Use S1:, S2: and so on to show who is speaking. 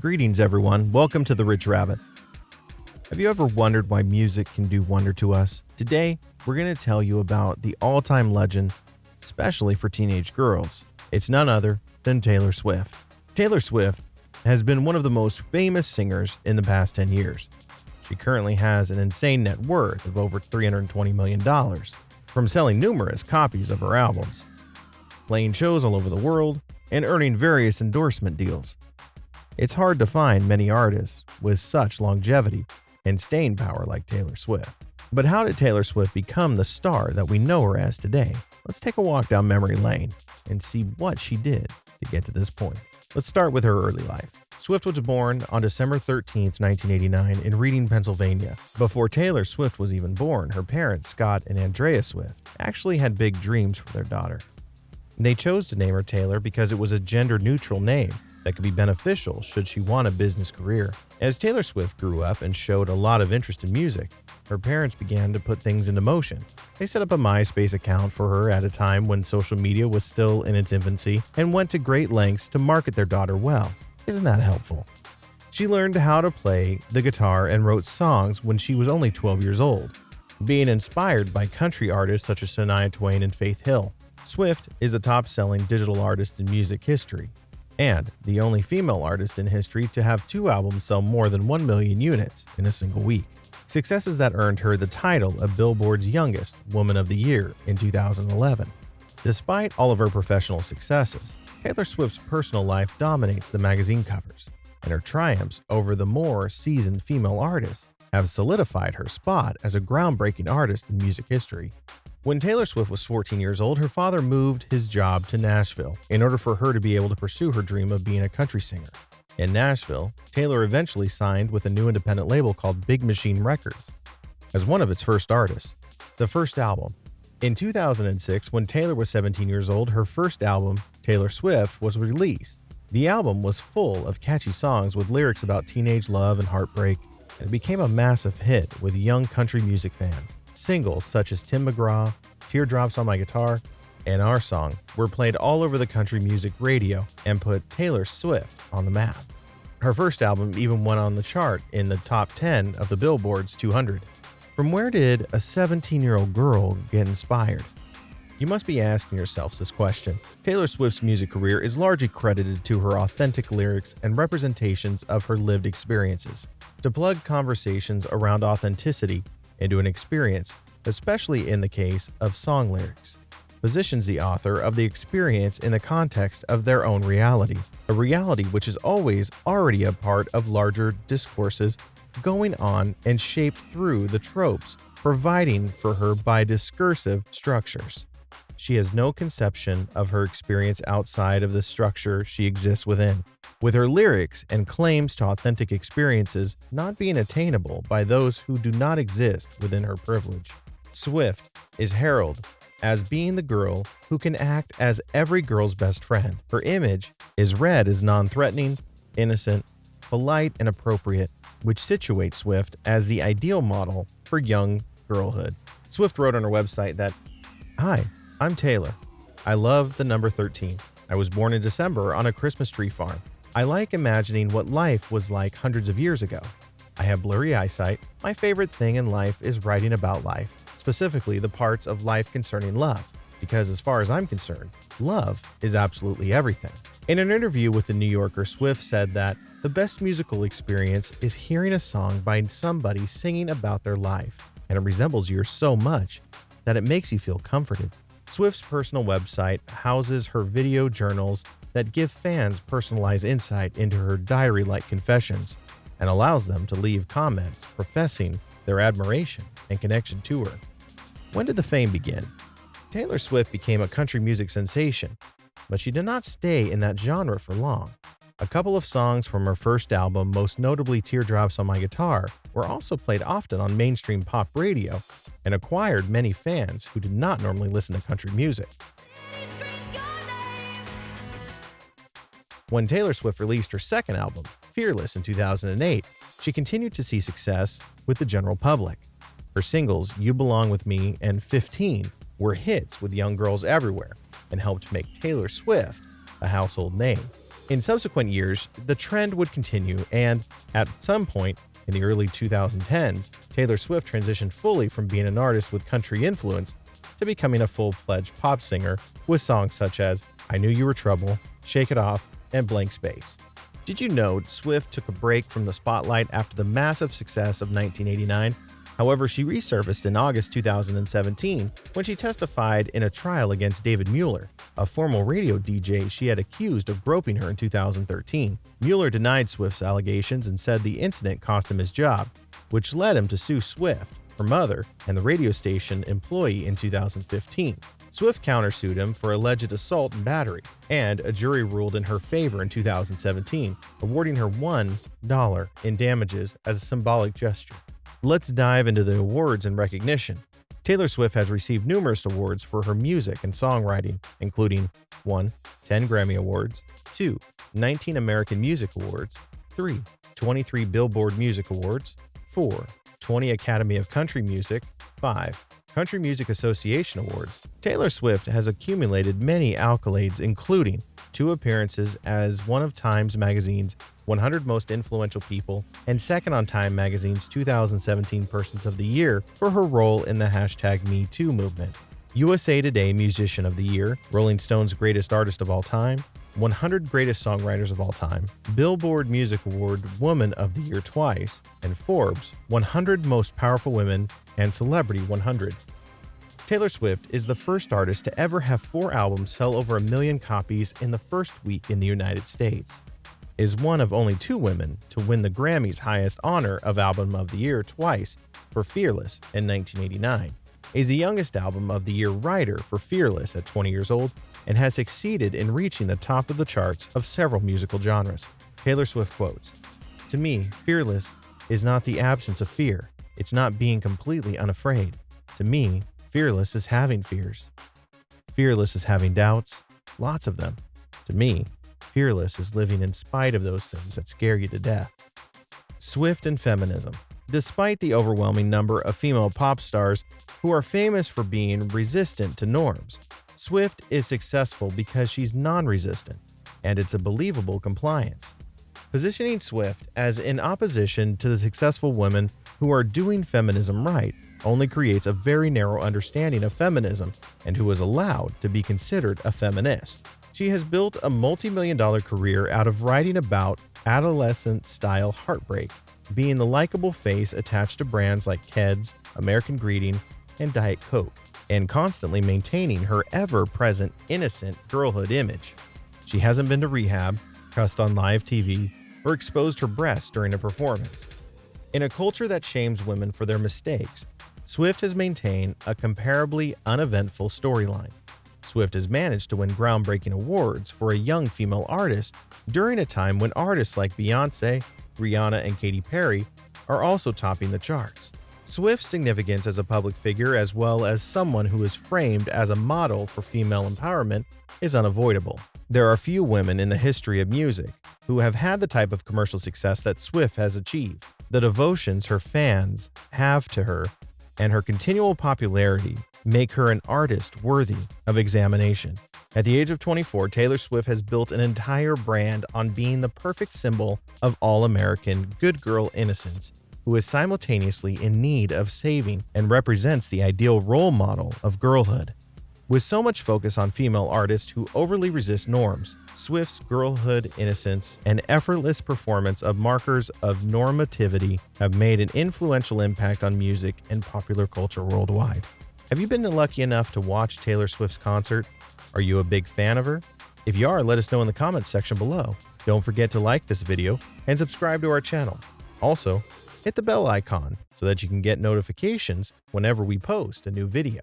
S1: Greetings, everyone. Welcome to The Rich Rabbit. Have you ever wondered why music can do wonder to us? Today, we're going to tell you about the all-time legend, especially for teenage girls. It's none other than Taylor Swift. Taylor Swift has been one of the most famous singers in the past 10 years. She currently has an insane net worth of over $320 million from selling numerous copies of her albums, playing shows all over the world, and earning various endorsement deals. It's hard to find many artists with such longevity and staying power like Taylor Swift. But how did Taylor Swift become the star that we know her as today? Let's take a walk down memory lane and see what she did to get to this point. Let's start with her early life. Swift was born on December 13, 1989 in Reading, Pennsylvania. Before Taylor Swift was even born, her parents, Scott and Andrea Swift, actually had big dreams for their daughter. They chose to name her Taylor because it was a gender-neutral name that could be beneficial should she want a business career. As Taylor Swift grew up and showed a lot of interest in music, her parents began to put things into motion. They set up a MySpace account for her at a time when social media was still in its infancy and went to great lengths to market their daughter well. Isn't that helpful? She learned how to play the guitar and wrote songs when she was only 12 years old, being inspired by country artists such as Shania Twain and Faith Hill. Swift is a top-selling digital artist in music history, and the only female artist in history to have 2 albums sell more than 1 million units in a single week. Successes that earned her the title of Billboard's Youngest Woman of the Year in 2011. Despite all of her professional successes, Taylor Swift's personal life dominates the magazine covers, and her triumphs over the more seasoned female artists have solidified her spot as a groundbreaking artist in music history. When Taylor Swift was 14 years old, her father moved his job to Nashville in order for her to be able to pursue her dream of being a country singer. In Nashville, Taylor eventually signed with a new independent label called Big Machine Records as one of its first artists. The first album. In 2006, when Taylor was 17 years old, her first album, Taylor Swift, was released. The album was full of catchy songs with lyrics about teenage love and heartbreak, and it became a massive hit with young country music fans. Singles such as Tim McGraw, Teardrops on My Guitar, and Our Song were played all over the country music radio and put Taylor Swift on the map. Her first album even went on the chart in the top 10 of the Billboard's 200. From where did a 17-year-old girl get inspired? You must be asking yourselves this question. Taylor Swift's music career is largely credited to her authentic lyrics and representations of her lived experiences. To plug conversations around authenticity into an experience, especially in the case of song lyrics, positions the author of the experience in the context of their own reality, a reality which is always already a part of larger discourses going on and shaped through the tropes providing for her by discursive structures. She has no conception of her experience outside of the structure she exists within, with her lyrics and claims to authentic experiences not being attainable by those who do not exist within her privilege. Swift is heralded as being the girl who can act as every girl's best friend. Her image is read as non-threatening, innocent, polite, and appropriate, which situates Swift as the ideal model for young girlhood. Swift wrote on her website that, "Hi, I'm Taylor. I love the number 13. I was born in December on a Christmas tree farm. I like imagining what life was like hundreds of years ago. I have blurry eyesight. My favorite thing in life is writing about life, specifically the parts of life concerning love, because as far as I'm concerned, love is absolutely everything." In an interview with The New Yorker, Swift said that the best musical experience is hearing a song by somebody singing about their life, and it resembles yours so much that it makes you feel comforted. Swift's personal website houses her video journals that give fans personalized insight into her diary-like confessions and allows them to leave comments professing their admiration and connection to her. When did the fame begin? Taylor Swift became a country music sensation, but she did not stay in that genre for long. A couple of songs from her first album, most notably Teardrops on My Guitar, were also played often on mainstream pop radio and acquired many fans who did not normally listen to country music. When Taylor Swift released her second album, Fearless, in 2008, she continued to see success with the general public. Her singles, You Belong With Me and 15, were hits with young girls everywhere and helped make Taylor Swift a household name. In subsequent years, the trend would continue, and at some point in the early 2010s, Taylor Swift transitioned fully from being an artist with country influence to becoming a full-fledged pop singer with songs such as I Knew You Were Trouble, Shake It Off, and Blank Space. Did you know Swift took a break from the spotlight after the massive success of 1989? However, she resurfaced in August 2017 when she testified in a trial against David Mueller, a former radio DJ she had accused of groping her in 2013. Mueller denied Swift's allegations and said the incident cost him his job, which led him to sue Swift, her mother, and the radio station employee in 2015. Swift countersued him for alleged assault and battery, and a jury ruled in her favor in 2017, awarding her $1 in damages as a symbolic gesture. Let's dive into the awards and recognition. Taylor Swift has received numerous awards for her music and songwriting, including 1. 10 Grammy Awards, 2. 19 American Music Awards, 3. 23 Billboard Music Awards, 4. 20 Academy of Country Music, 5. Country Music Association Awards. Taylor Swift has accumulated many accolades, including 2 appearances as one of Time Magazine's 100 Most Influential People and second on Time Magazine's 2017 Persons of the Year for her role in the #MeToo movement. USA Today Musician of the Year, Rolling Stone's Greatest Artist of All Time, 100 Greatest Songwriters of All Time, Billboard Music Award Woman of the Year twice, and Forbes 100 Most Powerful Women and Celebrity 100. Taylor Swift is the first artist to ever have 4 albums sell over 1 million copies in the first week in the United States, is one of only 2 women to win the Grammy's highest honor of Album of the Year twice for Fearless in 1989, is the youngest Album of the Year writer for Fearless at 20 years old, and has succeeded in reaching the top of the charts of several musical genres. Taylor Swift quotes, "To me, Fearless is not the absence of fear. It's not being completely unafraid. To me, Fearless is having fears. Fearless is having doubts, lots of them. To me, Fearless is living in spite of those things that scare you to death." Swift and feminism. Despite the overwhelming number of female pop stars who are famous for being resistant to norms, Swift is successful because she's non-resistant, and it's a believable compliance. Positioning Swift as in opposition to the successful women who are doing feminism right only creates a very narrow understanding of feminism and who is allowed to be considered a feminist. She has built a multi-million-dollar career out of writing about adolescent-style heartbreak, being the likable face attached to brands like Keds, American Greeting, and Diet Coke, and constantly maintaining her ever-present innocent girlhood image. She hasn't been to rehab, cussed on live TV, or exposed her breasts during a performance. In a culture that shames women for their mistakes, Swift has maintained a comparably uneventful storyline. Swift has managed to win groundbreaking awards for a young female artist during a time when artists like Beyoncé, Rihanna, and Katy Perry are also topping the charts. Swift's significance as a public figure, as well as someone who is framed as a model for female empowerment, is unavoidable. There are few women in the history of music who have had the type of commercial success that Swift has achieved. The devotions her fans have to her and her continual popularity make her an artist worthy of examination. At the age of 24, Taylor Swift has built an entire brand on being the perfect symbol of all-American good girl innocence, who is simultaneously in need of saving and represents the ideal role model of girlhood. With so much focus on female artists who overly resist norms, Swift's girlhood innocence and effortless performance of markers of normativity have made an influential impact on music and popular culture worldwide. Have you been lucky enough to watch Taylor Swift's concert? Are you a big fan of her? If you are, let us know in the comments section below. Don't forget to like this video and subscribe to our channel. Also, hit the bell icon so that you can get notifications whenever we post a new video.